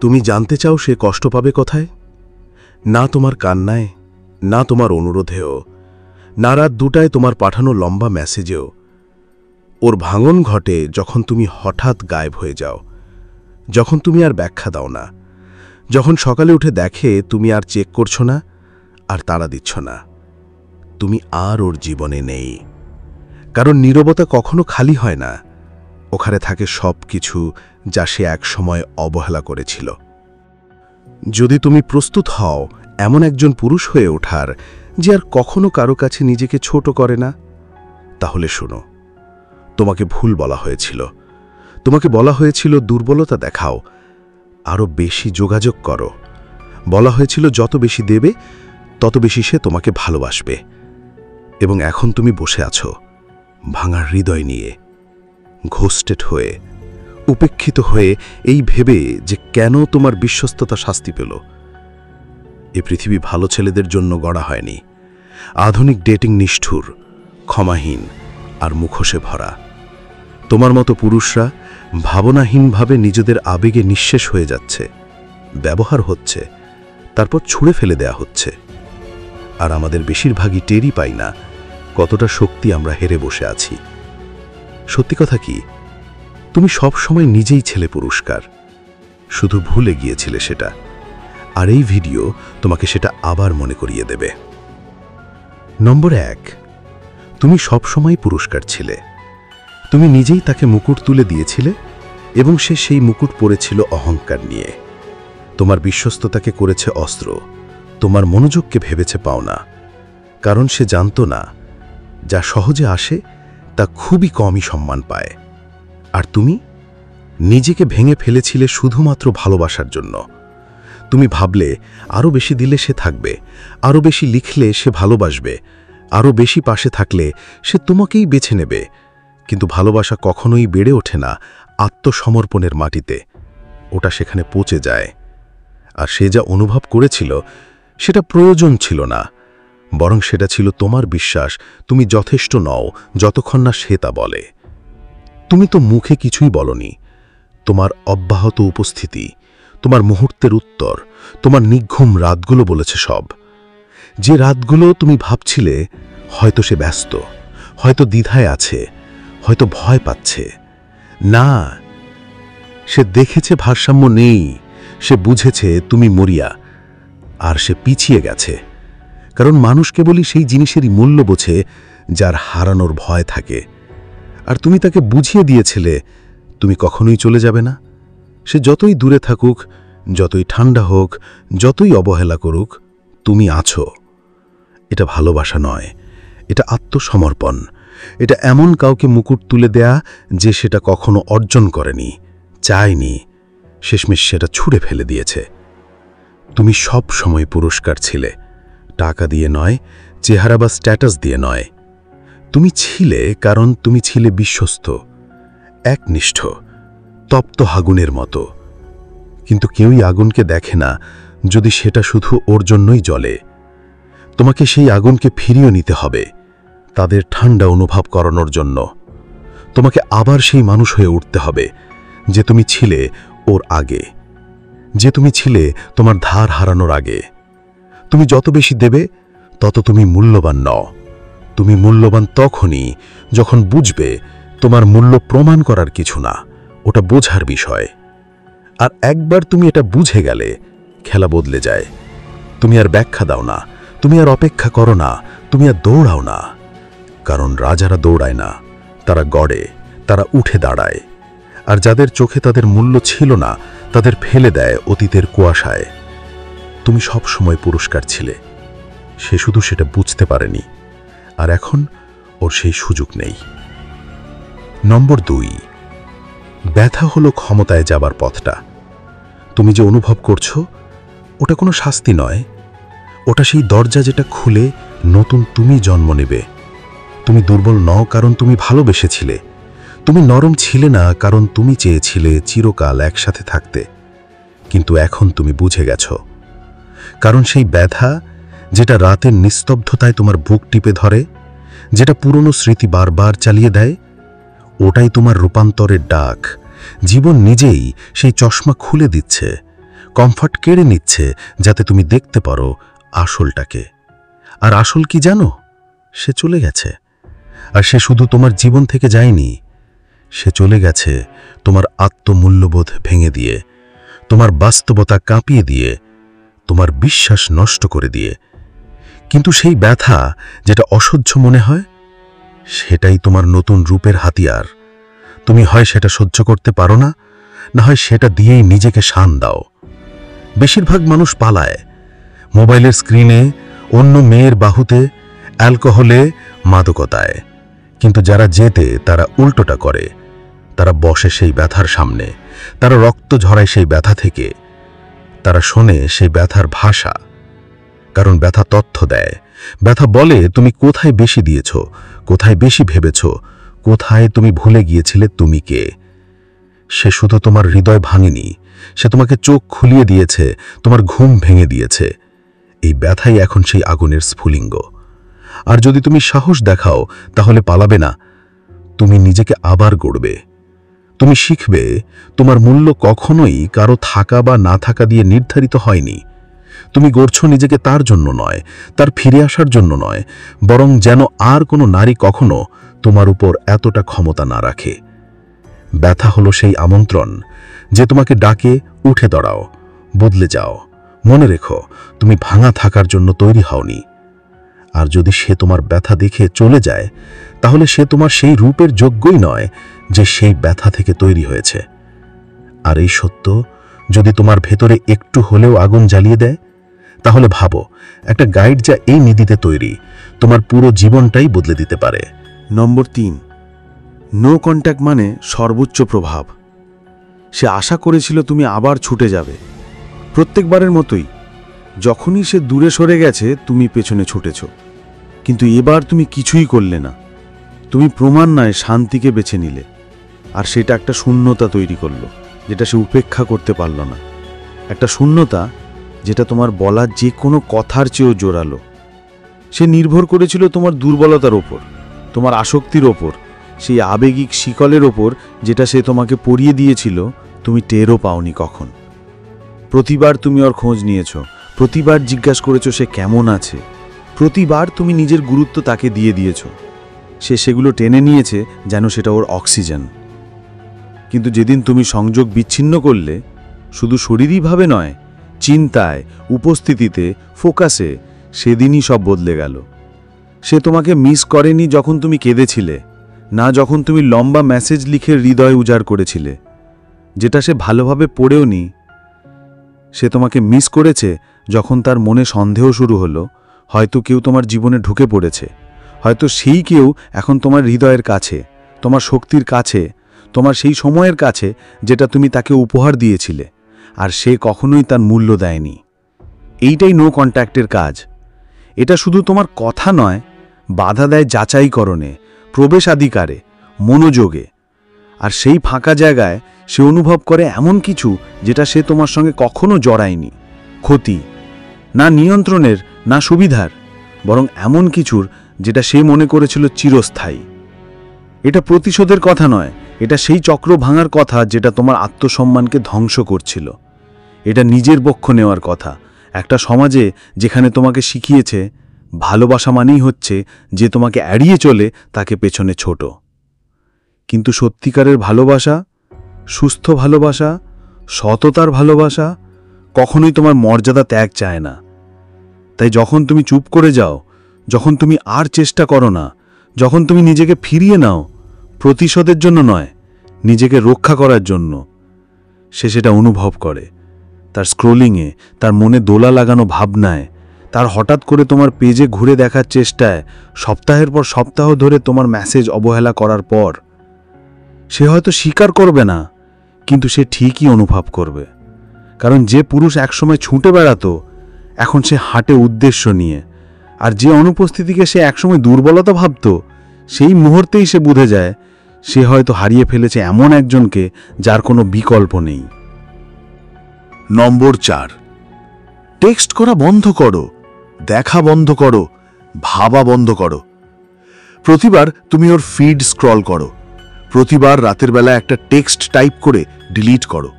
তুমি জানতে চাও সে কষ্ট পাবে কোথায়? না তোমার কান্নায়, না তোমার অনুরোধেও, না রাত 2টায় তোমার পাঠানো লম্বা মেসেজেও। ওর ভাঙন ঘটে যখন তুমি হঠাৎ গায়েব হয়ে যাও, যখন তুমি আর ব্যাখ্যা দাও না, যখন সকালে উঠে দেখে তুমি আর চেক করছো না, আর তাড়া দিচ্ছ না। তুমি আর ওর জীবনে নেই। কারণ নীরবতা কখনো খালি হয় না, ওখানে থাকে সব কিছু যা সে একসময় অবহেলা করেছিল। যদি তুমি প্রস্তুত হও এমন একজন পুরুষ হয়ে ওঠার যে আর কখনো কারো কাছে নিজেকে ছোট করে না, তাহলে শোনো, তোমাকে ভুল বলা হয়েছিল। তোমাকে বলা হয়েছিল দুর্বলতা দেখাও, আরও বেশি যোগাযোগ করো। বলা হয়েছিল যত বেশি দেবে তত বেশি সে তোমাকে ভালোবাসবে। এবং এখন তুমি বসে আছো ভাঙা হৃদয় নিয়ে, ঘোস্টেড হয়ে, উপেক্ষিত হয়ে, এই ভেবে যে কেন তোমার বিশ্বস্ততা শাস্তি পেল। এ পৃথিবী ভালো ছেলেদের জন্য গড়া হয়নি। আধুনিক ডেটিং নিষ্ঠুর, ক্ষমাহীন আর মুখোশে ভরা। তোমার মতো পুরুষরা ভাবনাহীনভাবে নিজেদের আবেগে নিঃশেষ হয়ে যাচ্ছে, ব্যবহার হচ্ছে, তারপর ছুঁড়ে ফেলে দেয়া হচ্ছে। আর আমাদের বেশিরভাগই টেরই পাই না কতটা শক্তি আমরা হেরে বসে আছি। সত্যি কথা কি, তুমি সব সময় নিজেই ছেলে পুরস্কার, শুধু ভুলে গিয়েছিলে সেটা। আর এই ভিডিও তোমাকে সেটা আবার মনে করিয়ে দেবে। নম্বর 1, তুমি সব সময় পুরস্কার ছিলে। তুমি নিজেই তাকে মুকুট তুলে দিয়েছিলে এবং সে সেই মুকুট পরেছিল অহংকার নিয়ে। তোমার বিশ্বস্ততাকে করেছে অস্ত্র, তোমার মনোযোগকে ভেবেছে পাওনা। কারণ সে জানত না যা সহজে আসে তা খুবই কমই সম্মান পায়। আর তুমি নিজেকে ভেঙে ফেলেছিলে শুধুমাত্র ভালোবাসার জন্য। তুমি ভাবলে আরও বেশি দিলে সে থাকবে, আরও বেশি লিখলে সে ভালোবাসবে, আরও বেশি পাশে থাকলে সে তোমাকেই বেছে নেবে। কিন্তু ভালোবাসা কখনোই বেড়ে ওঠে না আত্মসমর্পণের মাটিতে, ওটা সেখানে পচে যায়। আর সে যা অনুভব করেছিল সেটা প্রয়োজন ছিল না, বরং সেটা ছিল তোমার বিশ্বাস তুমি যথেষ্ট নও যতক্ষণ না সে তা বলে। তুমি তো মুখে কিছুই বলনি, তোমার অব্যাহত উপস্থিতি, তোমার মুহূর্তের উত্তর, তোমার নির্ঘুম রাতগুলো বলেছে সব। যে রাতগুলো তুমি ভাবছিলে হয়তো সে ব্যস্ত, হয়তো দ্বিধায় আছে, হয়তো ভয় পাচ্ছে, না, সে দেখেছে ভারসাম্য নেই, সে বুঝেছে তুমি মরিয়া, আর সে পিছিয়ে গেছে। কারণ মানুষ কেবলই সেই জিনিসেরই মূল্য বোঝে যার হারানোর ভয় থাকে। আর তুমি তাকে বুঝিয়ে দিয়েছিলে তুমি কখনোই চলে যাবে না। সে যতই দূরে থাকুক, যতই ঠান্ডা হোক, যতই অবহেলা করুক, তুমি আছো। এটা ভালোবাসা নয়, এটা আত্মসমর্পণ। এটা এমন কাউকে মুকুট তুলে দেয়া যে সেটা কখনো অর্জন করেনি, চায়নি, শেষমেশ সেটা ছুঁড়ে ফেলে দিয়েছে। তুমি সব সময় পুরস্কার ছিলে, টাকা দিয়ে নয়, চেহারা বা স্ট্যাটাস দিয়ে নয়। তুমি ছিলে কারণ তুমি ছিলে বিশ্বস্ত, একনিষ্ঠ, তপ্ত আগুনের মতো। কিন্তু কেউই আগুনকে দেখে না যদি সেটা শুধু ওর জন্যই জ্বলে। তোমাকে সেই আগুনকে ফিরিয়ে নিতে হবে, তাদের ঠান্ডা অনুভব করানোর জন্য। তোমাকে আবার সেই মানুষ হয়ে উঠতে হবে যে তুমি ছিলে ওর আগে, যে তুমি ছিলে তোমার ধার হারানোর আগে। তুমি যত বেশি দেবে তত তুমি মূল্যবান নও। তুমি মূল্যবান তখনই যখন বুঝবে তোমার মূল্য প্রমাণ করার কিছু না, ওটা বোঝার বিষয়। আর একবার তুমি এটা বুঝে গেলে খেলা বদলে যায়। তুমি আর ব্যাখ্যা দাও না, তুমি আর অপেক্ষা করো না, তুমি আর দৌড়াও না। কারণ রাজারা দৌড়ায় না, তারা গড়ে, তারা উঠে দাঁড়ায়। আর যাদের চোখে তাদের মূল্য ছিল না তাদের ফেলে দেয় অতীতের কুয়াশায়। তুমি সব সময় পুরস্কার ছিলে, সে শুধু সেটা বুঝতে পারেনি। আর এখন ওর সেই সুযোগ নেই। নম্বর 2, ব্যথা হলো ক্ষমতায় যাবার পথটা। তুমি যে অনুভব করছো ওটা কোনো শাস্তি নয়, ওটা সেই দরজা যেটা খুলে নতুন তুমি জন্ম নেবে। তুমি দুর্বল নও কারণ তুমি ভালোবেসেছিলে, তুমি নরম ছিলে না কারণ তুমি চেয়েছিলে চিরকাল একসাথে থাকতে। কিন্তু এখন তুমি বুঝে গেছো, কারণ সেই ব্যথা যেটা রাতের নিস্তব্ধতায় তোমার বুক টিপে ধরে, যেটা পুরনো স্মৃতি বারবার চালিয়ে দেয়, ওটাই তোমার রূপান্তরের ডাক। জীবন নিজেই সেই চশমা খুলে দিচ্ছে, কমফর্ট কেড়ে নিচ্ছে যাতে তুমি দেখতে পারো আসলটাকে। আর আসল কি জানো? সে চলে গেছে। আর সে শুধু তোমার জীবন থেকে যায়নি, সে চলে গেছে তোমার আত্মমূল্যবোধ ভেঙে দিয়ে, তোমার বাস্তবতা কাঁপিয়ে দিয়ে, তোমার বিশ্বাস নষ্ট করে দিয়ে। কিন্তু সেই ব্যথা যেটা অসহ্য মনে হয়, সেটাই তোমার নতুন রূপের হাতিয়ার। তুমি হয় সেটা সহ্য করতে পারো না, না হয় সেটা দিয়েই নিজেকে শান দাও। বেশিরভাগ মানুষ পালায়, মোবাইলের স্ক্রিনে, অন্য মেয়ের বাহুতে, অ্যালকোহলে, মাদকতায়। কিন্তু যারা জেতে তারা উল্টোটা করে। তারা বসে সেই ব্যথার সামনে, তারা রক্ত ঝরায় সেই ব্যথা থেকে, তারা শোনে সেই ব্যথার ভাষা। কারণ ব্যথা তথ্য দেয়। ব্যথা বলে তুমি কোথায় বেশি দিয়েছ, কোথায় বেশি ভেবেছ, কোথায় তুমি ভুলে গিয়েছিলে তুমি কে। সে শুধু তোমার হৃদয় ভাঙেনি, সে তোমাকে চোখ খুলিয়ে দিয়েছে, তোমার ঘুম ভেঙে দিয়েছে। এই ব্যথাই এখন সেই আগুনের স্ফুলিঙ্গ। আর যদি তুমি সাহস দেখাও, তাহলে পালাবে না, তুমি নিজেকে আবার গড়বে। তুমি শিখবে তোমার মূল্য কখনোই কারো থাকা বা না থাকা দিয়ে নির্ধারিত হয়নি। তুমি গড়ছ নিজেকে তার জন্য নয়, তার ফিরে আসার জন্য নয়, বরং যেন আর কোনো নারী কখনো তোমার উপর এতটা ক্ষমতা না রাখে। ব্যথা হলো সেই আমন্ত্রণ যে তোমাকে ডাকে, উঠে দাঁড়াও, বদলে যাও। মনে রেখো, তুমি ভাঙা থাকার জন্য তৈরি হওনি। আর যদি সে তোমার ব্যথা দেখে চলে যায়, তাহলে সে তোমার সেই রূপের যোগ্যই নয় যে সেই ব্যথা থেকে তৈরি হয়েছে। আর এই সত্য যদি তোমার ভেতরে একটু হলেও আগুন জ্বালিয়ে দেয়, তাহলে ভাবো, একটা গাইড যা এই নিধিতে তৈরি, তোমার পুরো জীবনটাই বদলে দিতে পারে। নম্বর 3, নো কন্ট্যাক্ট মানে সর্বোচ্চ প্রভাব। সে আশা করেছিল তুমি আবার ছুটে যাবে, প্রত্যেকবারের মতোই। যখনই সে দূরে সরে গেছে, তুমি পেছনে ছুটেছ। কিন্তু এবার তুমি কিছুই করলে না। তুমি প্রমাণ নয়, শান্তিকে বেছে নিলে। আর সেটা একটা শূন্যতা তৈরি করলো, যেটা সে উপেক্ষা করতে পারল না। একটা শূন্যতা যেটা তোমার বলা যে কোনো কথার চেয়েও জোরালো। সে নির্ভর করেছিল তোমার দুর্বলতার ওপর, তোমার আসক্তির ওপর, সেই আবেগিক শিকলের ওপর যেটা সে তোমাকে পরিয়ে দিয়েছিল, তুমি টেরও পাওনি কখন। প্রতিবার তুমি ওর খোঁজ নিয়েছ, প্রতিবার জিজ্ঞাসা করেছো সে কেমন আছে, প্রতিবার তুমি নিজের গুরুত্ব তাকে দিয়ে দিয়েছ। সে সেগুলো টেনে নিয়েছে যেন সেটা ওর অক্সিজেন। কিন্তু যেদিন তুমি সংযোগ বিচ্ছিন্ন করলে, শুধু শরীরীভাবে নয়, চিন্তায়, উপস্থিতিতে, ফোকাসে, সেদিনই সব বদলে গেল। সে তোমাকে মিস করেনি যখন তুমি কেঁদেছিলে, না যখন তুমি লম্বা মেসেজ লিখে হৃদয় উজাড় করেছিলে, যেটা সে ভালোভাবে পড়েও নি। সে তোমাকে মিস করেছে যখন তার মনে সন্দেহ শুরু হলো, হয়তো কেউ তোমার জীবনে ঢুকে পড়েছে, হয়তো সেই কেউ এখন তোমার হৃদয়ের কাছে, তোমার শক্তির কাছে, তোমার সেই সময়ের কাছে যেটা তুমি তাকে উপহার দিয়েছিলে, আর সে কখনোই তার মূল্য দেয়নি। এইটাই নো কন্ট্যাক্টের কাজ। এটা শুধু তোমার কথা নয়, বাধা দেয় যাচাইকরণে, প্রবেশাধিকারে, মনোযোগে। আর সেই ফাঁকা জায়গায় সে অনুভব করে এমন কিছু যেটা সে তোমার সঙ্গে কখনো জড়ায়নি। ক্ষতি, না নিয়ন্ত্রণের, না সুবিধার, বরং এমন কিছুর যেটা সে মনে করেছিল চিরস্থায়ী। এটা প্রতিশোধের কথা নয়, এটা সেই চক্র ভাঙার কথা যেটা তোমার আত্মসম্মানকে ধ্বংস করছিল। এটা নিজের পক্ষ নেওয়ার কথা, একটা সমাজে যেখানে তোমাকে শিখিয়েছে ভালোবাসা মানেই হচ্ছে যে তোমাকে এড়িয়ে চলে তাকে পেছনে ছোট। কিন্তু সত্যিকারের ভালোবাসা, সুস্থ ভালোবাসা, সততার ভালোবাসা কখনোই তোমার মর্যাদা ত্যাগ চায় না। তাই যখন তুমি চুপ করে যাও, যখন তুমি আর চেষ্টা করো না, যখন তুমি নিজেকে ফিরিয়ে নাও, প্রতিশোধের জন্য নয়, নিজেকে রক্ষা করার জন্য, সে সেটা অনুভব করে। তার স্ক্রোলিংয়ে, তার মনে দোলা লাগানো ভাবনায়, তার হঠাৎ করে তোমার পেজে ঘুরে দেখার চেষ্টায়, সপ্তাহের পর সপ্তাহ ধরে তোমার মেসেজ অবহেলা করার পর। সে হয়তো স্বীকার করবে না, কিন্তু সে ঠিকই অনুভব করবে। কারণ যে পুরুষ একসময় ছুটে বেড়াতো, এখন সে হাঁটে উদ্দেশ্য নিয়ে। আর যে অনুপস্থিতিকে সে একসময় দুর্বলতা ভাবত, সেই মুহূর্তেই সে বুঝে যায় সে হয়তো হারিয়ে ফেলেছে এমন একজনকে যার কোনো বিকল্প নেই। নম্বর 4, টেক্সট করা বন্ধ করো, দেখা বন্ধ করো, ভাবা বন্ধ করো। প্রতিবার তুমি ওর ফিড স্ক্রল করো, প্রতিবার রাতের বেলা একটা টেক্সট টাইপ করে ডিলিট করো।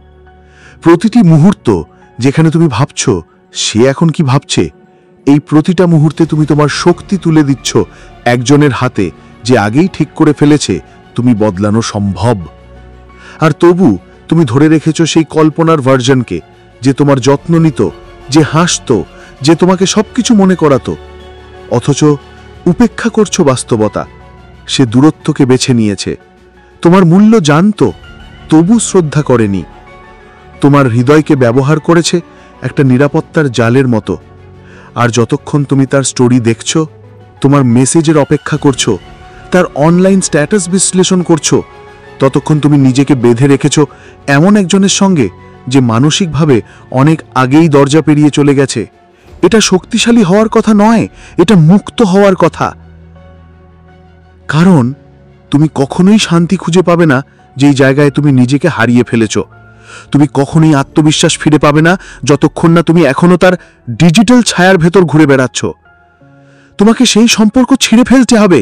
প্রতিটি মুহূর্ত যেখানে তুমি ভাবছ সে এখন কি ভাবছে, এই প্রতিটা মুহূর্তে তুমি তোমার শক্তি তুলে দিচ্ছ একজনের হাতে, যে আগেই ঠিক করে ফেলেছে তুমি বদলানো সম্ভব। আর তবু তুমি ধরে রেখেছ সেই কল্পনার ভার্জনকে, যে তোমার যত্ন নিত, যে হাসত, যে তোমাকে সবকিছু মনে করাতো। অথচ উপেক্ষা করছো বাস্তবতা। সে দূরত্বকে বেছে নিয়েছে, তোমার মূল্য জানত, তবু শ্রদ্ধা করেনি। তোমার হৃদয়কে ব্যবহার করেছে একটা নিরাপত্তার জালের মতো। আর যতক্ষণ তুমি তার স্টোরি দেখছ, তোমার মেসেজের অপেক্ষা করছো, তার অনলাইন স্ট্যাটাস বিশ্লেষণ করছো, ততক্ষণ তুমি নিজেকে বেঁধে রেখেছ এমন একজনের সঙ্গে যে মানসিকভাবে অনেক আগেই দরজা পেরিয়ে চলে গেছে। এটা শক্তিশালী হওয়ার কথা নয়, এটা মুক্ত হওয়ার কথা। কারণ তুমি কখনোই শান্তি খুঁজে পাবে না যেই জায়গায় তুমি নিজেকে হারিয়ে ফেলেছ। তুমি কখনোই আত্মবিশ্বাস ফিরে পাবে না যতক্ষণ না তুমি এখনো তার ডিজিটাল ছায়ার ভেতর ঘুরে বেড়াচ্ছ। তোমাকে সেই সম্পর্ক ছিঁড়ে ফেলতে হবে,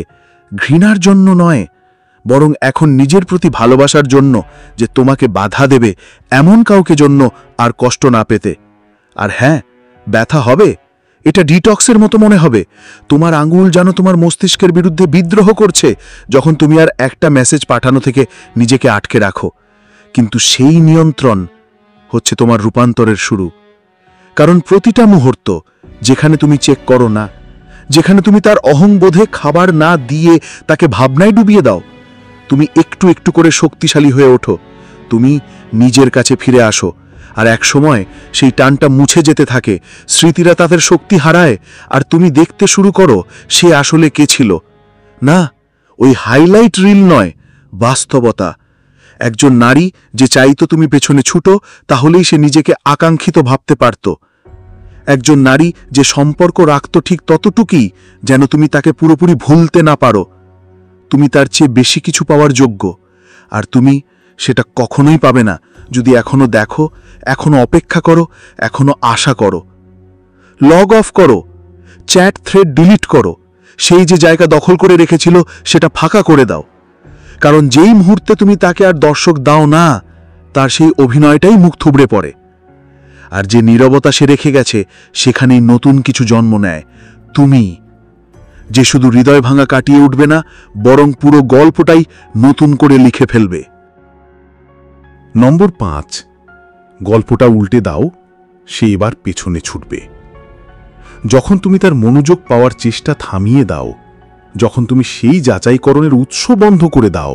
ঘৃণার জন্য নয়, বরং এখন নিজের প্রতি ভালোবাসার জন্য, যে তোমাকে বাধা দেবে এমন কাউকে জন্য আর কষ্ট না পেতে। আর হ্যাঁ, ব্যথা হবে, এটা ডিটক্সের মতো মনে হবে। তোমার আঙুল যেন তোমার মস্তিষ্কের বিরুদ্ধে বিদ্রোহ করছে যখন তুমি আর একটা মেসেজ পাঠানো থেকে নিজেকে আটকে রাখো। কিন্তু সেই নিয়ন্ত্রণ হচ্ছে তোমার রূপান্তরের শুরু। কারণ প্রতিটা মুহূর্ত যেখানে তুমি চেক করো না, যেখানে তুমি তার অহংবোধে খাবার না দিয়ে তাকে ভাবনায় ডুবিয়ে দাও, তুমি একটু একটু করে শক্তিশালী হয়ে ওঠো। তুমি নিজের কাছে ফিরে আসো, আর এক সময় সেই টানটা মুছে যেতে থাকে, স্মৃতিরা তাদের শক্তি হারায়, আর তুমি দেখতে শুরু করো সে আসলে কে ছিল। না, ওই হাইলাইট রিল নয়, বাস্তবতা। একজন নারী যে চাইতো তুমি পেছনে ছুটো, তাহলেই সে নিজেকে আকাঙ্ক্ষিত ভাবতে পারত। একজন নারী যে সম্পর্ক রাখত ঠিক ততটুকুই যেন তুমি তাকে পুরোপুরি ভুলতে না পারো। তুমি তার চেয়ে বেশি কিছু পাওয়ার যোগ্য, আর তুমি সেটা কখনোই পাবে না যদি এখনো দেখো, এখনো অপেক্ষা করো, এখনো আশা করো। লগ অফ করো, চ্যাট থ্রেড ডিলিট করো, সেই যে জায়গা দখল করে রেখেছিল সেটা ফাঁকা করে দাও। কারণ যেই মুহূর্তে তুমি তাকে আর দর্শক দাও না, তার সেই অভিনয়টাই মুখ থুবড়ে পড়ে। আর যে নীরবতা সে রেখে গেছে, সেখানেই নতুন কিছু জন্ম নেয়। তুমি যে শুধু হৃদয় ভাঙা কাটিয়ে উঠবে না, বরং পুরো গল্পটাই নতুন করে লিখে ফেলবে। নম্বর 5, গল্পটা উল্টে দাও, সে এবার পেছনে ছুটবে। যখন তুমি তার মনোযোগ পাওয়ার চেষ্টা থামিয়ে দাও, যখন তুমি সেই যাচাইকরণের উৎস বন্ধ করে দাও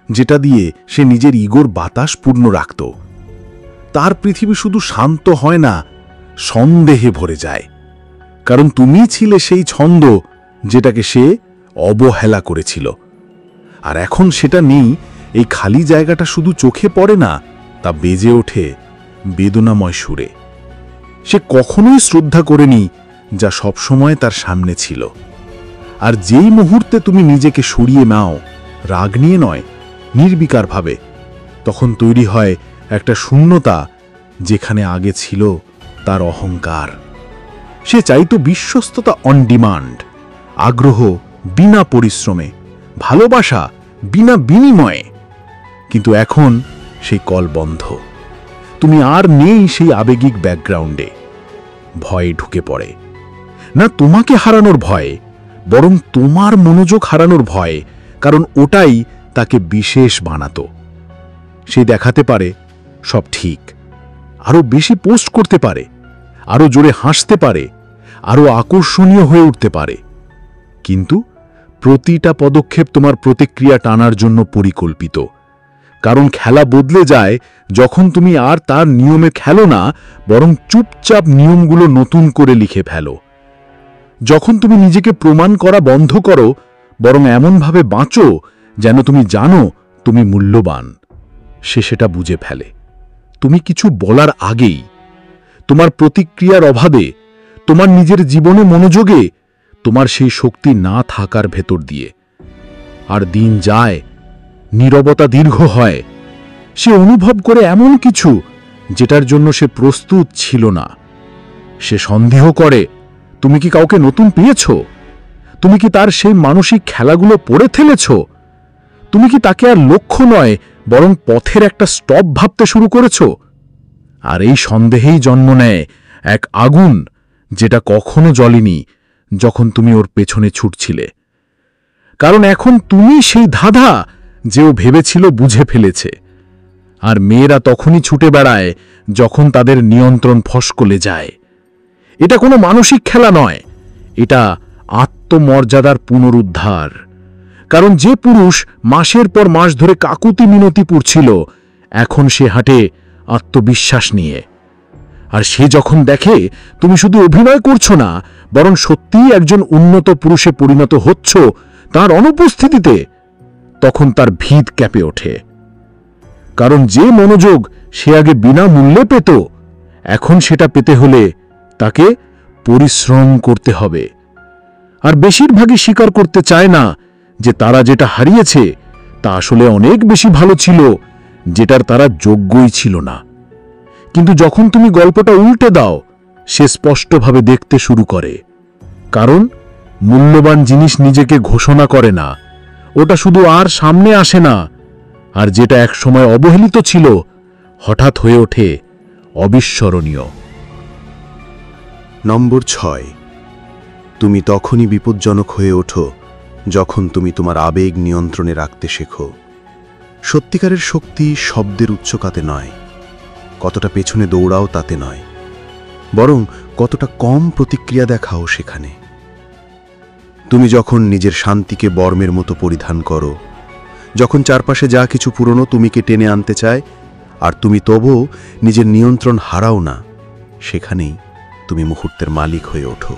যেটা দিয়ে সে নিজের ইগোর বাতাস পূর্ণ রাখত, তার পৃথিবী শুধু শান্ত হয় না, সন্দেহে ভরে যায়। কারণ তুমি ছিলে সেই ছন্দ যেটাকে সে অবহেলা করেছিল। আর এখন সেটা নেই। এই খালি জায়গাটা শুধু চোখে পড়ে না, তা বেজে ওঠে বেদনাময় সুরে। সে কখনোই শ্রদ্ধা করেনি যা সবসময় তার সামনে ছিল। আর যেই মুহূর্তে তুমি নিজেকে সরিয়ে নাও, রাগ নিয়ে নয়, নির্বিকারভাবে, তখন তৈরি হয় একটা শূন্যতা যেখানে আগে ছিল তার অহংকার। সে চাইতো বিশ্বস্ততা অন ডিমান্ড, আগ্রহ বিনা পরিশ্রমে, ভালোবাসা বিনা বিনিময়ে। কিন্তু এখন সেই কল বন্ধ। তুমি আর নেই সেই আবেগিক ব্যাকগ্রাউন্ডে। ভয় ঢুকে পড়ে, না তোমাকে হারানোর ভয়, বরং তোমার মনোযোগ হারানোর ভয়। কারণ ওটাই তাকে বিশেষ বানাতো। সে দেখাতে পারে সব ঠিক, আরো বেশি পোস্ট করতে পারে, আরো জোরে হাসতে পারে, আরো আকর্ষণীয় হয়ে উঠতে পারে। কিন্তু প্রতিটা পদক্ষেপ তোমার প্রতিক্রিয়া টানার জন্য পরিকল্পিত। কারণ খেলা বদলে যায় যখন তুমি আর তার নিয়মে খেলো না, বরং চুপচাপ নিয়মগুলো নতুন করে লিখে ফেলো। যখন তুমি নিজেকে প্রমাণ করা বন্ধ করো, বরং এমনভাবে বাঁচো যেন তুমি জানো তুমি মূল্যবান, সে সেটা বুঝে ফেলে। তুমি কিছু বলার আগেই, তোমার প্রতিক্রিয়ার অভাবে, তোমার নিজের জীবনে মনোযোগে, তোমার সেই শক্তি না থাকার ভেতর দিয়ে। আর দিন যায়, নীরবতা দীর্ঘ হয়, সে অনুভব করে এমন কিছু যেটার জন্য সে প্রস্তুত ছিল না। সে সন্দেহ করে তুমি কি কাউকে নতুন পেয়েছ, তুমি কি তার সেই মানসিক খেলাগুলো পড়ে ফেলেছ, তুমি কি তাকে আর লক্ষ্য নয় বরং পথের একটা স্টপ ভাবতে শুরু করেছ। আর এই সন্দেহেই জন্ম নেয় এক আগুন, যেটা কখনো জ্বলেনি যখন তুমি ওর পেছনে ছুটছিলে। কারণ এখন তুমি সেই ধাঁধা যে ও ভেবেছিল বুঝে ফেলেছে। আর মেয়েরা তখনই ছুটে বেড়ায় যখন তাদের নিয়ন্ত্রণ ফসকলে যায়। এটা কোনো মানসিক খেলা নয়, এটা আত্মমর্যাদার পুনরুদ্ধার। কারণ যে পুরুষ মাসের পর মাস ধরে কাকুতি মিনতি পুড়ছিল, এখন সে হাঁটে আত্মবিশ্বাস নিয়ে। আর সে যখন দেখে তুমি শুধু অভিনয় করছো না, বরং সত্যিই একজন উন্নত পুরুষে পরিণত হচ্ছ তার অনুপস্থিতিতে, তখন তার ভিত ক্যাপে ওঠে। কারণ যে মনোযোগ সে আগে বিনা মূল্যে পেত, এখন সেটা পেতে হলে তাকে পরিশ্রম করতে হবে। আর বেশিরভাগই স্বীকার করতে চায় না যে তারা যেটা হারিয়েছে তা আসলে অনেক বেশি ভালো ছিল, যেটার তারা যোগ্যই ছিল না। কিন্তু যখন তুমি গল্পটা উল্টে দাও, সে স্পষ্টভাবে দেখতে শুরু করে। কারণ মূল্যবান জিনিস নিজেকে ঘোষণা করে না, ওটা শুধু আর সামনে আসে না। আর যেটা একসময় অবহেলিত ছিল, হঠাৎ হয়ে ওঠে অবিস্মরণীয়। নম্বর 6, তুমি তখনই বিপজ্জনক হয়ে ওঠো যখন তুমি তোমার আবেগ নিয়ন্ত্রণে রাখতে শেখো। সত্যিকারের শক্তি শব্দের উচ্চকাতে নয়, কতটা পেছনে দৌড়াও তাতে নয়, বরং কতটা কম প্রতিক্রিয়া দেখাও সেখানে। তুমি যখন নিজের শান্তিকে বর্মের মতো পরিধান করো, যখন চারপাশে যা কিছু পুরনো তুমিকে টেনে আনতে চায়, আর তুমি তবুও নিজের নিয়ন্ত্রণ হারাও না, সেখানেই তুমি মুহূর্তের মালিক হয়ে ওঠো।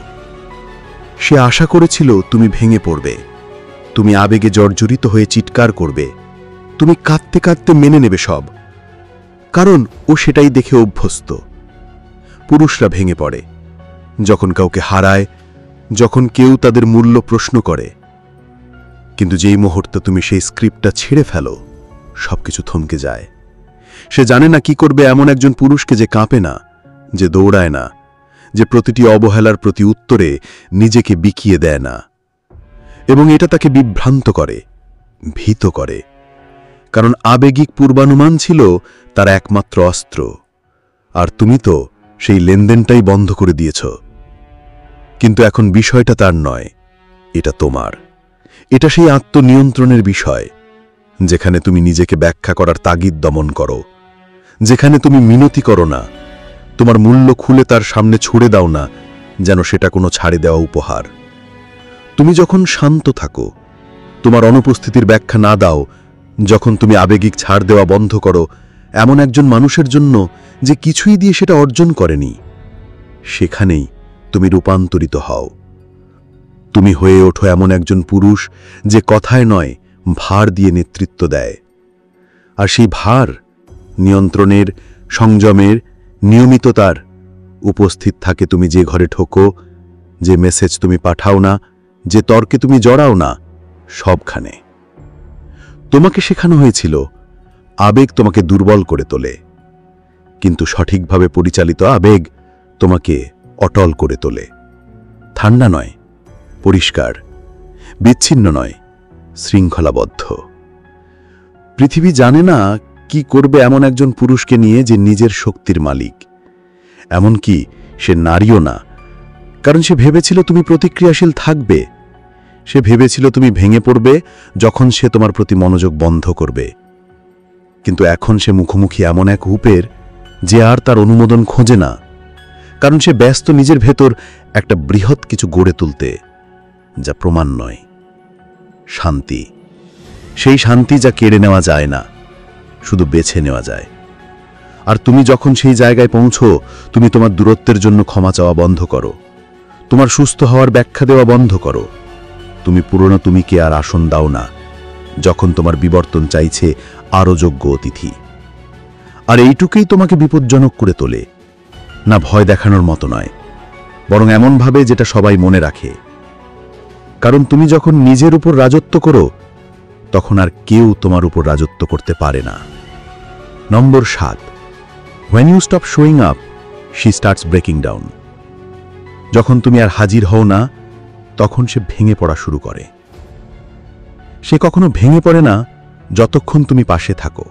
সে আশা করেছিল তুমি ভেঙে পড়বে, তুমি আবেগে জর্জরিত হয়ে চিৎকার করবে, তুমি কাঁদতে কাঁদতে মেনে নেবে সব, কারণ ও সেটাই দেখে অভ্যস্ত। পুরুষরা ভেঙে পড়ে যখন কাউকে হারায়, যখন কেউ তাদের মূল্য প্রশ্ন করে। কিন্তু যেই মুহূর্তে তুমি সেই স্ক্রিপ্টটা ছেড়ে ফেলো, সবকিছু থমকে যায়। সে জানে না কি করবে এমন একজন পুরুষকে যে কাঁপে না, যে দৌড়ায় না, যে প্রতিটি অবহেলার প্রতি উত্তরে নিজেকে বিকিয়ে দেয় না। এবং এটা তাকে বিভ্রান্ত করে, ভীত করে। কারণ আবেগিক পূর্বানুমান ছিল তার একমাত্র অস্ত্র, আর তুমি তো সেই লেনদেনটাই বন্ধ করে দিয়েছ। কিন্তু এখন বিষয়টা তার নয়, এটা তোমার। এটা সেই আত্মনিয়ন্ত্রণের বিষয়, যেখানে তুমি নিজেকে ব্যাখ্যা করার তাগিদ দমন করো, যেখানে তুমি মিনতি করো না, তোমার মূল্য খুলে তার সামনে ছুড়ে দাও না যেন সেটা কোনো ছাড়ে দেওয়া উপহার। তুমি যখন শান্ত থাকো, তোমার অনুপস্থিতির ব্যাখ্যা না দাও, যখন তুমি আবেগিক ছাড় দেওয়া বন্ধ করো এমন একজন মানুষের জন্য যে কিছুই দিয়ে সেটা অর্জন করেনি, সেখানেই তুমি রূপান্তরিত হও। তুমি হয়ে ওঠো এমন একজন পুরুষ যে কথায় নয়, ভার দিয়ে নেতৃত্ব দেয়। আর সেই ভার নিয়ন্ত্রণের, সংযমের, নিয়মিততার উপস্থিত থাকে তুমি যে ঘরে ঠোকো, যে মেসেজ তুমি পাঠাও না, যে তর্কে তুমি জড়াও না, সবখানে। তোমাকে শেখানো হয়েছিল আবেগ তোমাকে দুর্বল করে তোলে, কিন্তু সঠিকভাবে পরিচালিত আবেগ তোমাকে অটল করে তোলে। ঠান্ডা নয়, পরিষ্কার, বিচ্ছিন্ন নয়, শৃঙ্খলাবদ্ধ। পৃথিবী জানে না কি করবে এমন একজন পুরুষকে নিয়ে যে নিজের শক্তির মালিক। এমনকি সে নারীও না, কারণ সে ভেবেছিল তুমি প্রতিক্রিয়াশীল থাকবে। সে ভেবেছিল তুমি ভেঙে পড়বে যখন সে তোমার প্রতি মনোযোগ বন্ধ করবে। কিন্তু এখন সে মুখোমুখি এমন এক রূপের যে আর তার অনুমোদন খোঁজে না, কারণ সে ব্যস্ত নিজের ভেতর একটা বৃহৎ কিছু গড়ে তুলতে, যা প্রমাণ নয়, শান্তি। সেই শান্তি যা কেড়ে নেওয়া যায় না, শুধু বেছে নেওয়া যায়। আর তুমি যখন সেই জায়গায় পৌঁছো, তুমি তোমার দূরত্বের জন্য ক্ষমা চাওয়া বন্ধ করো, তোমার সুস্থ হওয়ার ব্যাখ্যা দেওয়া বন্ধ করো। তুমি পুরনো তুমিকে আর আসন দাও না যখন তোমার বিবর্তন চাইছে আরও যোগ্য অতিথি। আর এইটুকুই তোমাকে বিপজ্জনক করে তোলে, না ভয় দেখানোর মতো নয়, বরং এমনভাবে যেটা সবাই মনে রাখে। কারণ তুমি যখন নিজের উপর রাজত্ব করো, তখন আর কেউ তোমার উপর রাজত্ব করতে পারে না। নম্বর 7, when you stop showing up, she starts breaking down. যখন তুমি আর হাজির হও না, তখন সে ভেঙে পড়া শুরু করে। সে কখনো ভেঙে পড়ে না যতক্ষণ তুমি পাশে থাকো,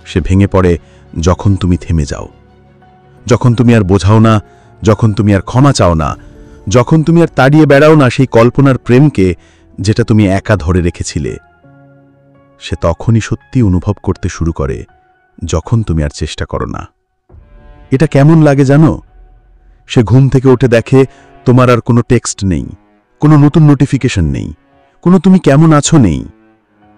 সে ভেঙে পড়ে যখন তুমি থেমে যাও। যখন তুমি আর বোঝাও না, যখন তুমি আর ক্ষমা চাও না, যখন তুমি আর তাড়িয়ে বেড়াও না সেই কল্পনার প্রেমকে যেটা তুমি একা ধরে রেখেছিলে। সে তখনই সত্যি অনুভব করতে শুরু করে যখন তুমি আর চেষ্টা করো না। এটা কেমন লাগে জানো? সে ঘুম থেকে উঠে দেখে তোমার আর কোনো টেক্সট নেই, কোনো নতুন নোটিফিকেশন নেই, কোনো তুমি কেমন আছো নেই।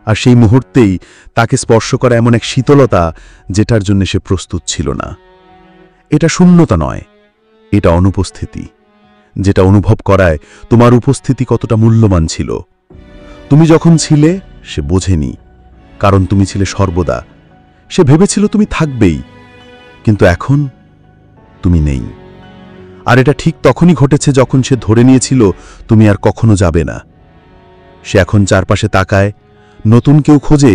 আর সেই মুহূর্তেই তাকে স্পর্শ করা এমন এক শীতলতা যেটার জন্য সে প্রস্তুত ছিল না। এটা শূন্যতা নয়, এটা অনুপস্থিতি, যেটা অনুভব করায় তোমার উপস্থিতি কতটা মূল্যবান ছিল। তুমি যখন ছিলে সে বোঝেনি, কারণ তুমি ছিলে সর্বদা। সে ভেবেছিল তুমি থাকবেই, কিন্তু এখন তুমি নেই। আর এটা ঠিক তখনই ঘটেছে যখন সে ধরে নিয়েছিল তুমি আর কখনো যাবে না। সে এখন চারপাশে তাকায়, নতুন কেউ খোঁজে,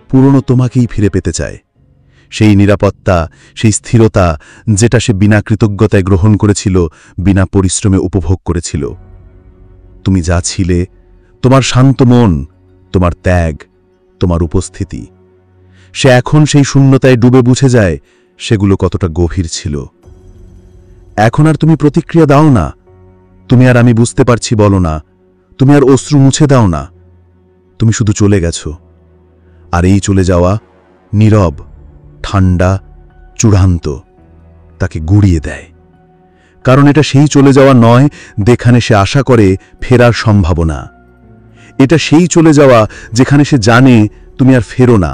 পুরনো তোমাকেই ফিরে পেতে চায়। সেই নিরাপত্তা, সেই স্থিরতা যেটা সে বিনা কৃতজ্ঞতায় গ্রহণ করেছিল, বিনা পরিশ্রমে উপভোগ করেছিল। তুমি যা ছিলে, তোমার শান্ত মন, তোমার ত্যাগ, তোমার উপস্থিতি, সে এখন সেই শূন্যতায় ডুবে বুঝে যায় সেগুলো কতটা গভীর ছিল। এখন আর তুমি প্রতিক্রিয়া দাও না, তুমি আর আমি বুঝতে পারছি বলো না, তুমি আর অশ্রু মুছে দাও না। তুমি শুধু চলে গেছো। আর এই চলে যাওয়া নীরব, ঠান্ডা, চূড়ান্ত, তাকে গুড়িয়ে দেয়। কারণ এটা সেই চলে যাওয়া নয় যেখানে সে আশা করে ফেরার সম্ভাবনা। এটা সেই চলে যাওয়া যেখানে সে জানে তুমি আর ফেরো না।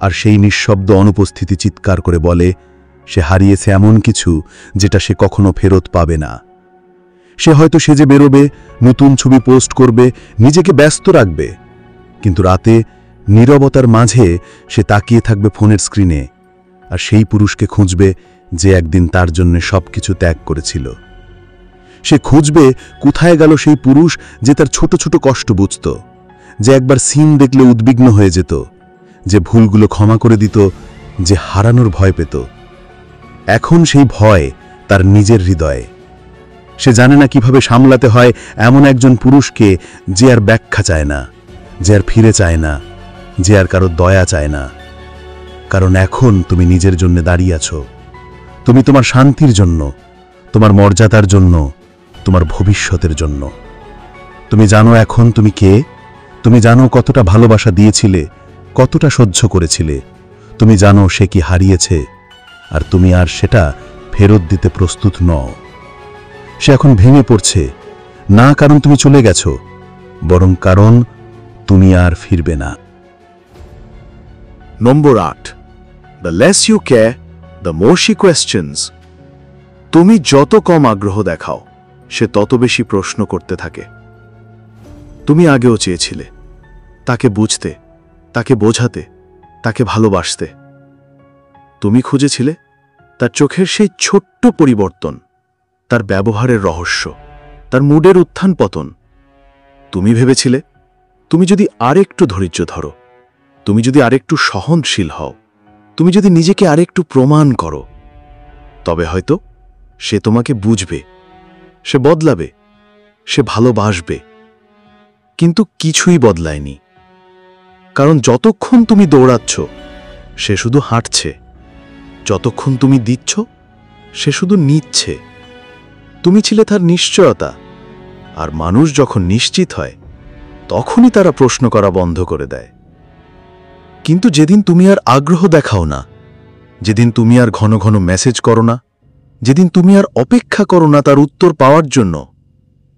আর সেই নিঃশব্দ অনুপস্থিতি চিৎকার করে বলে সে হারিয়েছে এমন কিছু যেটা সে কখনো ফেরত পাবে না। সে হয়তো সেজে বেরোবে, নতুন ছবি পোস্ট করবে, নিজেকে ব্যস্ত রাখবে, কিন্তু রাতে নীরবতার মাঝে সে তাকিয়ে থাকবে ফোনের স্ক্রিনে আর সেই পুরুষকে খুঁজবে যে একদিন তার জন্য সবকিছু ত্যাগ করেছিল। সে খুঁজবে কোথায় গেল সেই পুরুষ যে তার ছোট ছোট কষ্ট বুঝত, যে একবার সিন দেখলে উদ্বিগ্ন হয়ে যেত, যে ভুলগুলো ক্ষমা করে দিত, যে হারানোর ভয় পেত। এখন সেই ভয় তার নিজের হৃদয়ে। সে জানে না কিভাবে সামলাতে হয় এমন একজন পুরুষকে যে আর ব্যাখ্যা চায় না, যে আর ফিরে চায় না, যে আর কারো দয়া চায় না। কারণ এখন তুমি নিজের জন্য দাঁড়িয়ে আছো। তুমি তোমার শান্তির জন্য, তোমার মর্যাদার জন্য, তোমার ভবিষ্যতের জন্য। তুমি জানো এখন তুমি কে, তুমি জানো কতটা ভালোবাসা দিয়েছিলে, কতটা সহ্য করেছিলে। তুমি জানো সে কি হারিয়েছে, আর তুমি আর সেটা ফেরত দিতে প্রস্তুত নও। সে এখন ভেঙে পড়ছে, না কারণ তুমি চলে গেছো, বরং কারণ তুমি আর ফিরবে না। Number 8, the less you care, the more she questions. তুমি যত কম আগ্রহ দেখাও, সে তত বেশি প্রশ্ন করতে থাকে। তুমি আগেও চেয়েছিলে তাকে বুঝতে, তাকে বোঝাতে, তাকে ভালোবাসতে। তুমি খুঁজেছিলে তার চোখের সেই ছোট্ট পরিবর্তন, তার ব্যবহারের রহস্য, তার মুডের উত্থান পতন। তুমি ভেবেছিলে তুমি যদি আরেকটু ধৈর্য ধরো, তুমি যদি আরেকটু সহনশীল হও, তুমি যদি নিজেকে আরেকটু প্রমাণ করো, তবে হয়তো সে তোমাকে বুঝবে, সে বদলাবে, সে ভালোবাসবে। কিন্তু কিছুই বদলায়নি। কারণ যতক্ষণ তুমি দৌড়াচ্ছ সে শুধু হাঁটছে, যতক্ষণ তুমি দিচ্ছ সে শুধু নিচ্ছে। তুমি ছিলে তার নিশ্চয়তা, আর মানুষ যখন নিশ্চিত হয় তখনই তারা প্রশ্ন করা বন্ধ করে দেয়। কিন্তু যেদিন তুমি আর আগ্রহ দেখাও না, যেদিন তুমি আর ঘন ঘন মেসেজ করো না, যেদিন তুমি আর অপেক্ষা করো না তার উত্তর পাওয়ার জন্য,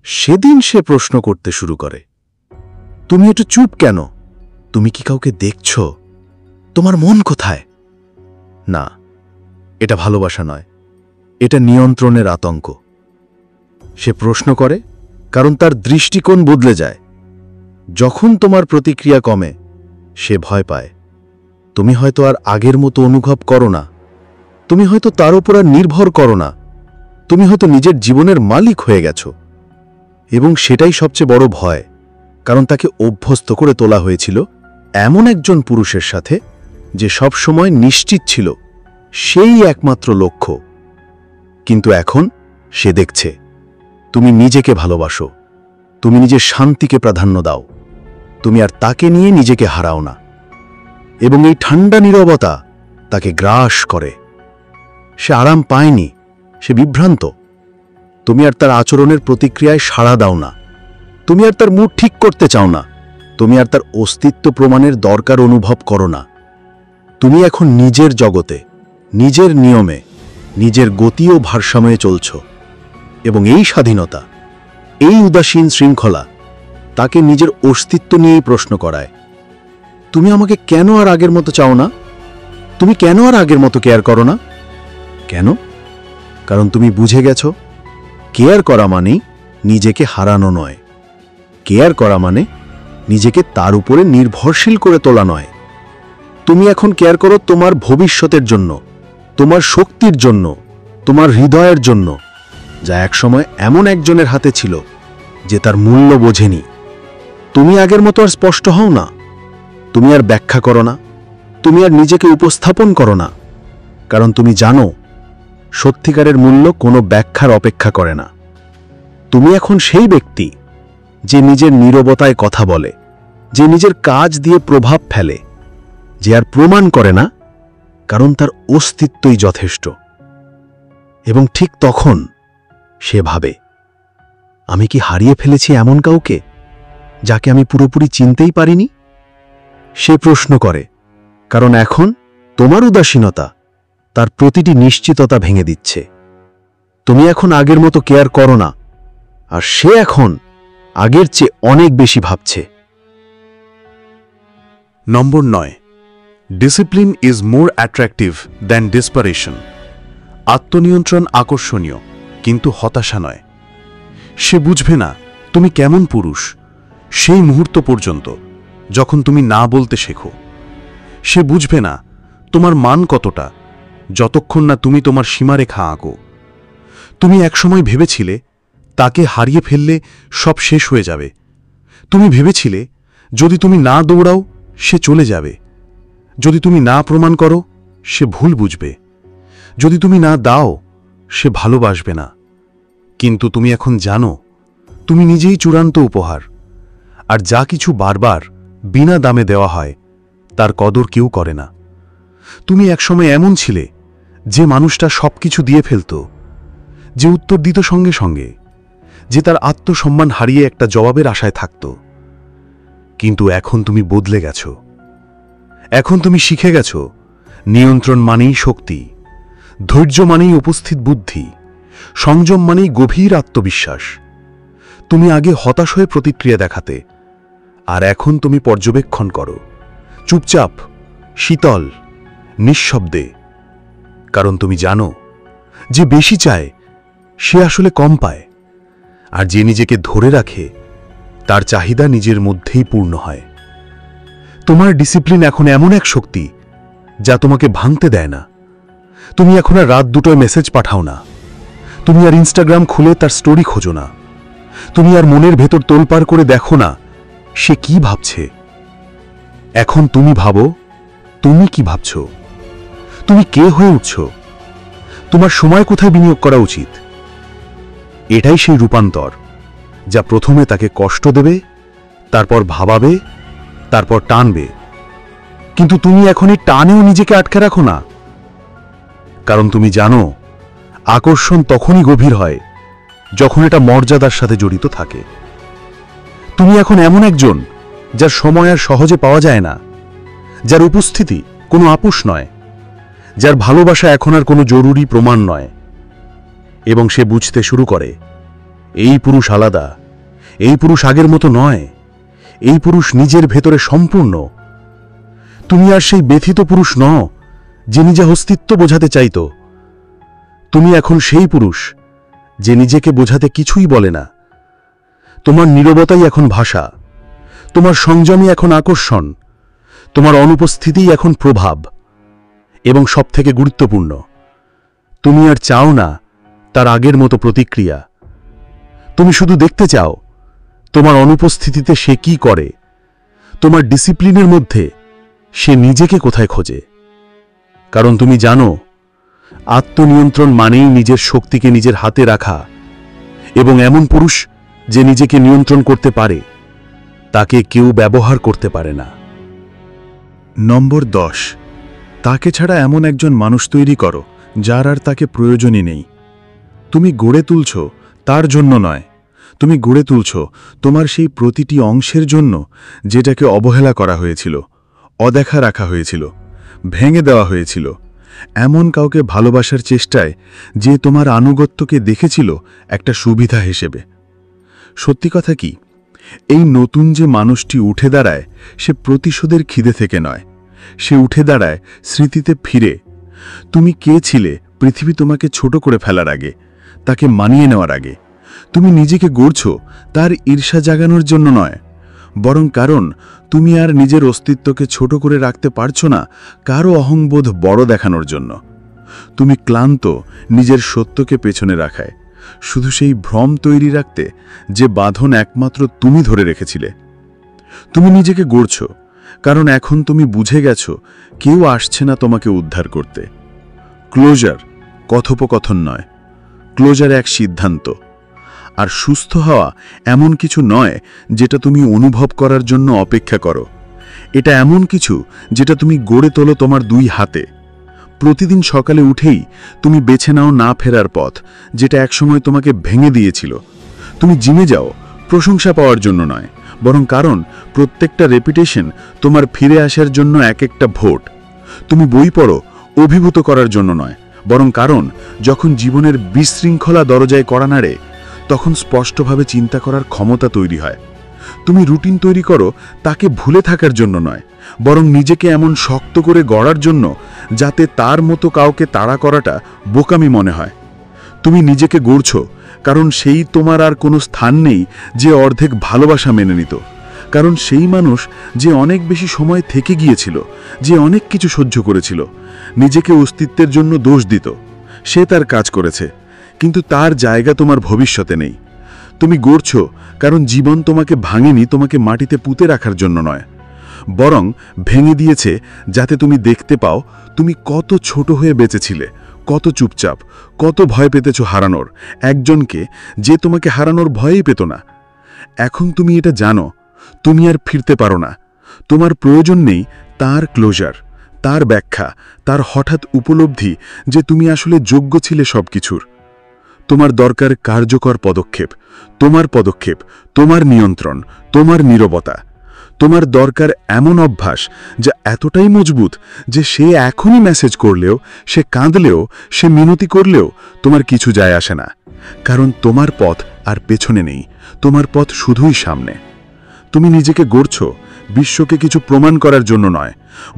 সেদিন সে প্রশ্ন করতে শুরু করে, তুমি একটু চুপ কেন? তুমি কি কাউকে দেখছ? তোমার মন কোথায়? না, এটা ভালোবাসা নয়, এটা নিয়ন্ত্রণের আতঙ্ক। সে প্রশ্ন করে কারণ তার দৃষ্টিকোণ বদলে যায়। যখন তোমার প্রতিক্রিয়া কমে সে ভয় পায়। তুমি হয়তো আর আগের মতো অনুভব করো না, তুমি হয়তো তার উপর আর নির্ভর করো না, তুমি হয়তো নিজের জীবনের মালিক হয়ে গেছো। এবং সেটাই সবচেয়ে বড় ভয়, কারণ তাকে অভ্যস্ত করে তোলা হয়েছিল এমন একজন পুরুষের সাথে যে সবসময় নিশ্চিত ছিল সেই একমাত্র লক্ষ্য। কিন্তু এখন সে দেখছে তুমি নিজেকে ভালোবাসো, তুমি নিজের শান্তিকে প্রাধান্য দাও, তুমি আর তাকে নিয়ে নিজেকে হারাও না। এবং এই ঠান্ডা নীরবতা তাকে গ্রাস করে। সে আরাম পায়নি, সে বিভ্রান্ত। তুমি আর তার আচরণের প্রতিক্রিয়ায় সাড়া দাও না, তুমি আর তার মুড ঠিক করতে চাও না, তুমি আর তার অস্তিত্ব প্রমাণের দরকার অনুভব করো না। তুমি এখন নিজের জগতে, নিজের নিয়মে, নিজের গতি ও ভারসাম্যে চলছ। এবং এই স্বাধীনতা, এই উদাসীন শৃঙ্খলা তাকে নিজের অস্তিত্ব নিয়েই প্রশ্ন করায়। তুমি আমাকে কেন আর আগের মতো চাও না? তুমি কেন আর আগের মতো কেয়ার করো না? কেন? কারণ তুমি বুঝে গেছো, কেয়ার করা মানেই নিজেকে হারানো নয়। কেয়ার করা মানে নিজেকে তার উপরে নির্ভরশীল করে তোলা নয়। তুমি এখন কেয়ার করো তোমার ভবিষ্যতের জন্য, তোমার শক্তির জন্য, তোমার হৃদয়ের জন্য, যা একসময় এমন একজনের হাতে ছিল যে তার মূল্য বোঝেনি। তুমি আগের মতো আর স্পষ্ট হও না, তুমি আর ব্যাখ্যা করো না, তুমি আর নিজেকে উপস্থাপন করো না, কারণ তুমি জানো সত্যিকারের মূল্য কোনো ব্যাখ্যার অপেক্ষা করে না। তুমি এখন সেই ব্যক্তি যে নিজের নীরবতায় কথা বলে, যে নিজের কাজ দিয়ে প্রভাব ফেলে, যে আর প্রমাণ করে না, কারণ তার অস্তিত্বই যথেষ্ট। এবং ঠিক তখন সে ভাবে, আমি কি হারিয়ে ফেলেছি এমন কাউকে যাকে আমি পুরোপুরি চিনতেই পারিনি? সে প্রশ্ন করে, কারণ এখন তোমার উদাসীনতা তার প্রতিটি নিশ্চিততা ভেঙে দিচ্ছে। তুমি এখন আগের মতো কেয়ার করো না, আর সে এখন আগের চেয়ে অনেক বেশি ভাবছে। Number 9, discipline is more attractive than desperation. আত্মনিয়ন্ত্রণ আকর্ষণীয়, কিন্তু হতাশা নয়। সে বুঝবে না তুমি কেমন পুরুষ সেই মুহূর্ত পর্যন্ত যখন তুমি না বলতে শেখো। সে বুঝবে না তোমার মান কতটা যতক্ষণ না তুমি তোমার সীমারেখা আঁকো। তুমি একসময় ভেবেছিলে তাকে হারিয়ে ফেললে সব শেষ হয়ে যাবে। তুমি ভেবেছিলে যদি তুমি না দৌড়াও সে চলে যাবে, যদি তুমি না প্রমাণ করো সে ভুল বুঝবে, যদি তুমি না দাও সে ভালোবাসবে না। কিন্তু তুমি এখন জানো তুমি নিজেই চূড়ান্ত উপহার, আর যা কিছু বারবার বিনা দামে দেওয়া হয় তার কদর কেউ করে না। তুমি একসময় এমন ছিলে যে মানুষটা সবকিছু দিয়ে ফেলত, যে উত্তর দিত সঙ্গে সঙ্গে, যে তার আত্মসম্মান হারিয়ে একটা জবাবের আশায় থাকত। কিন্তু এখন তুমি বদলে গেছো। এখন তুমি শিখে গেছো নিয়ন্ত্রণ মানেই শক্তি, ধৈর্য মানেই উপস্থিত বুদ্ধি, সংযম মানেই গভীর আত্মবিশ্বাস। তুমি আগে হতাশ হয়ে প্রতিক্রিয়া দেখাতে, আর এখন তুমি পর্যবেক্ষণ করো, চুপচাপ, শীতল, নিঃশব্দে। কারণ তুমি জানো যে বেশি চায় সে আসলে কম পায়, আর যে নিজেকে ধরে রাখে তার চাহিদা নিজের মধ্যেই পূর্ণ হয়। তোমার ডিসিপ্লিন এখন এমন এক শক্তি যা তোমাকে ভাঙতে দেয় না। তুমি এখন আর রাত 2টায় মেসেজ পাঠাও না, তুমি আর ইনস্টাগ্রাম খুলে তার স্টোরি খোঁজো না, তুমি আর মনের ভেতর তোলপাড় করে দেখো না সে কি ভাবছে। এখন তুমি ভাবো তুমি কি ভাবছ, তুমি কে হয়ে উঠছ, তোমার সময় কোথায় বিনিয়োগ করা উচিত। এটাই সেই রূপান্তর যা প্রথমে তাকে কষ্ট দেবে, তারপর ভাবাবে, তারপর টানবে। কিন্তু তুমি এখন এই টানেও নিজেকে আটকে রাখো না, কারণ তুমি জানো আকর্ষণ তখনই গভীর হয় যখন এটা মর্যাদার সাথে জড়িত থাকে। তুমি এখন এমন একজন যার সময় আর সহজে পাওয়া যায় না, যার উপস্থিতি কোনো আপোষ নয়, যার ভালোবাসা এখন আর কোনো জরুরি প্রমাণ নয়। এবং সে বুঝতে শুরু করে এই পুরুষ আলাদা, এই পুরুষ আগের মতো নয়, এই পুরুষ নিজের ভেতরে সম্পূর্ণ। তুমি আর সেই ব্যথিত পুরুষ নও যে নিজের অস্তিত্ব বোঝাতে চাইত। তুমি এখন সেই পুরুষ যে নিজেকে বোঝাতে কিছুই বলে না। তোমার নীরবতাই এখন ভাষা, তোমার সংযমই এখন আকর্ষণ, তোমার অনুপস্থিতিই এখন প্রভাব। এবং সবথেকে গুরুত্বপূর্ণ, তুমি আর চাও না তার আগের মতো প্রতিক্রিয়া। তুমি শুধু দেখতে চাও তোমার অনুপস্থিতিতে সে কি করে, তোমার ডিসিপ্লিনের মধ্যে সে নিজেকে কোথায় খোঁজে। কারণ তুমি জানো আত্মনিয়ন্ত্রণ মানেই নিজের শক্তিকে নিজের হাতে রাখা, এবং এমন পুরুষ যে নিজেকে নিয়ন্ত্রণ করতে পারে তাকে কেউ ব্যবহার করতে পারে না। নম্বর 10, তাকে ছাড়া এমন একজন মানুষ তৈরি করো যার আর তাকে প্রয়োজনই নেই। তুমি গড়ে তুলছ তার জন্য নয়, তুমি গড়ে তুলছ তোমার সেই প্রতিটি অংশের জন্য যেটাকে অবহেলা করা হয়েছিল, অদেখা রাখা হয়েছিল, ভেঙে দেওয়া হয়েছিল, এমন কাউকে ভালোবাসার চেষ্টায় যে তোমার আনুগত্যকে দেখেছিল একটা সুবিধা হিসেবে। সত্যি কথা কি, এই নতুন যে মানুষটি উঠে দাঁড়ায় সে প্রতিশোধের খিদে থেকে নয়, সে উঠে দাঁড়ায় স্মৃতিতে ফিরে। তুমি কে ছিলে পৃথিবী তোমাকে ছোট করে ফেলার আগে, তাকে মানিয়ে নেওয়ার আগে? তুমি নিজেকে গড়ছ তার ঈর্ষা জাগানোর জন্য নয়, বরং কারণ তুমি আর নিজের অস্তিত্বকে ছোট করে রাখতে পারছো না কারো অহংবোধ বড় দেখানোর জন্য। তুমি ক্লান্ত নিজের সত্যকে পেছনে রাখায়, শুধু সেই ভ্রম তৈরি রাখতে যে বাঁধন একমাত্র তুমি ধরে রেখেছিলে। তুমি নিজেকে গড়ছ কারণ এখন তুমি বুঝে গেছ কেউ আসছে না তোমাকে উদ্ধার করতে। ক্লোজার কথোপকথন নয়, ক্লোজার এক সিদ্ধান্ত। আর সুস্থ হওয়া এমন কিছু নয় যেটা তুমি অনুভব করার জন্য অপেক্ষা করো, এটা এমন কিছু যেটা তুমি গড়ে তোলো তোমার দুই হাতে। প্রতিদিন সকালে উঠেই তুমি বেছে নাও না ফেরার পথ, যেটা একসময় তোমাকে ভেঙে দিয়েছিল। তুমি জিমে যাও প্রশংসা পাওয়ার জন্য নয়, বরং কারণ প্রত্যেকটা রেপিটেশন তোমার ফিরে আসার জন্য এক একটা ভোট। তুমি বই পড়ো অভিভূত করার জন্য নয়, বরং কারণ যখন জীবনের বিশৃঙ্খলা দরজায় কড়া নাড়ে তখন স্পষ্টভাবে চিন্তা করার ক্ষমতা তৈরি হয়। তুমি রুটিন তৈরি করো তাকে ভুলে থাকার জন্য নয়, বরং নিজেকে এমন শক্ত করে গড়ার জন্য যাতে তার মতো কাউকে তাড়া করাটা বোকামি মনে হয়। তুমি নিজেকে গড়ছ কারণ সেই তোমার আর কোনো স্থান নেই যে অর্ধেক ভালোবাসা মেনে নিত, কারণ সেই মানুষ যে অনেক বেশি সময় থেকে গিয়েছিল, যে অনেক কিছু সহ্য করেছিল, নিজেকে অস্তিত্বের জন্য দোষ দিত, সে তার কাজ করেছে, কিন্তু তার জায়গা তোমার ভবিষ্যতে নেই। তুমি গড়ছ কারণ জীবন তোমাকে ভাঙেনি তোমাকে মাটিতে পুঁতে রাখার জন্য নয়, বরং ভেঙে দিয়েছে যাতে তুমি দেখতে পাও তুমি কত ছোট হয়ে বেঁচেছিলে, কত চুপচাপ, কত ভয় পেতেছ হারানোর একজনকে যে তোমাকে হারানোর ভয়ই পেত না। এখন তুমি এটা জানো, তুমি আর ফিরতে পারো না। তোমার প্রয়োজন নেই তার ক্লোজার, তার ব্যাখ্যা, তার হঠাৎ উপলব্ধি যে তুমি আসলে যোগ্য ছিলে সব কিছুর। তোমার দরকার কার্যকর পদক্ষেপ, তোমার নিয়ন্ত্রণ, তোমার নীরবতা। তোমার দরকার এমন অভ্যাস যা এতটাই মজবুত যে সে এখনই মেসেজ করলেও, সে কাঁদলেও, সে মিনতি করলেও তোমার কিছু যায় আসে না, কারণ তোমার পথ আর পেছনে নেই, তোমার পথ শুধুই সামনে। তুমি নিজেকে গড়ছ বিশ্বকে কিছু প্রমাণ করার জন্য নয়,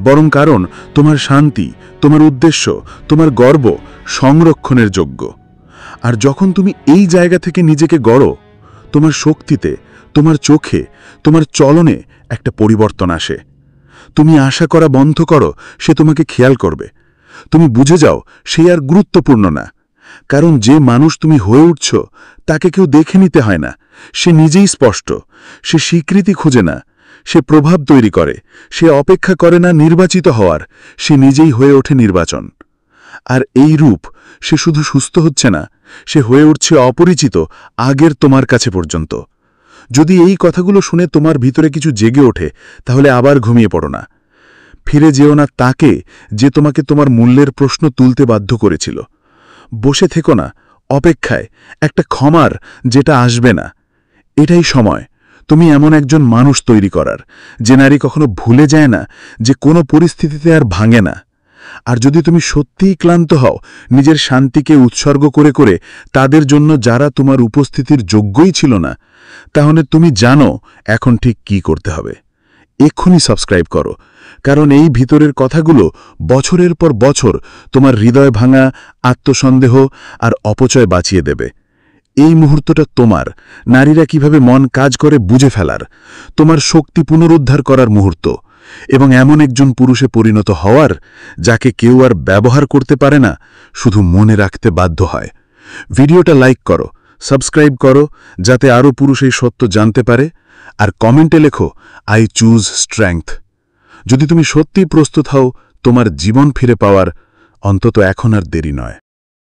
বরং কারণ তোমার শান্তি, তোমার উদ্দেশ্য, তোমার গর্ব সংরক্ষণের যোগ্য। আর যখন তুমি এই জায়গা থেকে নিজেকে গড়ো, তোমার শক্তিতে, তোমার চোখে, তোমার চলনে একটা পরিবর্তন আসে। তুমি আশা করা বন্ধ করো সে তোমাকে খেয়াল করবে। তুমি বুঝে যাও সে আর গুরুত্বপূর্ণ না, কারণ যে মানুষ তুমি হয়ে উঠছ তাকে কেউ দেখে নিতে হয় না, সে নিজেই স্পষ্ট। সে স্বীকৃতি খোঁজে না, সে প্রভাব তৈরি করে, সে অপেক্ষা করে না নির্বাচিত হওয়ার, সে নিজেই হয়ে ওঠে নির্বাচন। আর এই রূপ সে শুধু সুস্থ হচ্ছে না, সে হয়ে উঠছে অপরিচিত আগের তোমার কাছে পর্যন্ত। যদি এই কথাগুলো শুনে তোমার ভিতরে কিছু জেগে ওঠে, তাহলে আবার ঘুমিয়ে পড়ো না। ফিরে যেও না তাকে যে তোমাকে তোমার মূল্যের প্রশ্ন তুলতে বাধ্য করেছিল। বসে থেকো না অপেক্ষায় একটা ক্ষমার যেটা আসবে না। এটাই সময় তুমি এমন একজন মানুষ তৈরি করার, যে নারী কখনো ভুলে যায় না, যে কোনো পরিস্থিতিতে আর ভাঙে না। আর যদি তুমি সত্যিই ক্লান্ত হও নিজের শান্তিকে উৎসর্গ করে করে তাদের জন্য যারা তোমার উপস্থিতির যোগ্যই ছিল না, তাহলে তুমি জানো এখন ঠিক কি করতে হবে। এক্ষুনি সাবস্ক্রাইব করো, কারণ এই ভিতরের কথাগুলো বছরের পর বছর তোমার হৃদয় ভাঙা, আত্মসন্দেহ আর অপচয় বাঁচিয়ে দেবে। এই মুহূর্তটা তোমার, নারীরা কিভাবে মন কাজ করে বুঝে ফেলার, তোমার শক্তি পুনরুদ্ধার করার মুহূর্ত, এবং এমন একজন পুরুষে পরিণত হওয়ার যাকে কেউ আর ব্যবহার করতে পারে না, শুধু মনে রাখতে বাধ্য হয়। ভিডিওটা লাইক করো, সাবস্ক্রাইব করো, যাতে আরও পুরুষ এই সত্য জানতে পারে। আর কমেন্টে লেখো, আই চুজ স্ট্রেংথ। যদি তুমি সত্যিই প্রস্তুত হও তোমার জীবন ফিরে পাওয়ার, অন্তত এখন আর দেরি নয়।